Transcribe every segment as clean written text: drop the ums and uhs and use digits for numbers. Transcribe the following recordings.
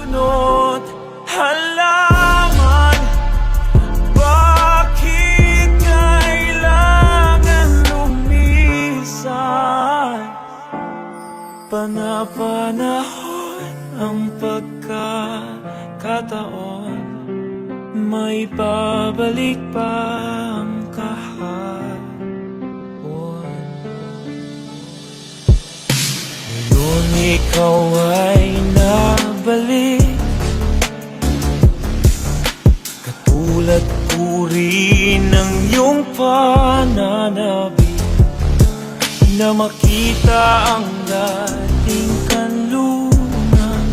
bunot halaman. Bakit kailangan lumisan? Panapanahon ang pagkakataon, may babalik pa ang kahapon. Ngayon ikaw ay nabalik, katulad ko rin ng iyong pananabik, na makita ang dating kanlunan,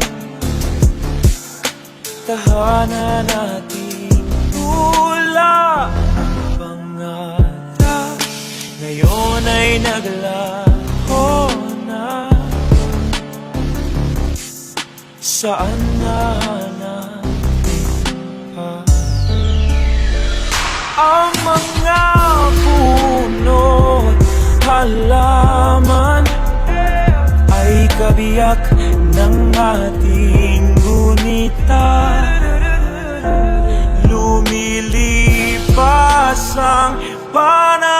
tahanan natin tula pangarap. Ngayon ay naglaho na, saan na natin pa ang mga punot halaman ay kabiyak ng ating gunita. Lumilipas ang panahon,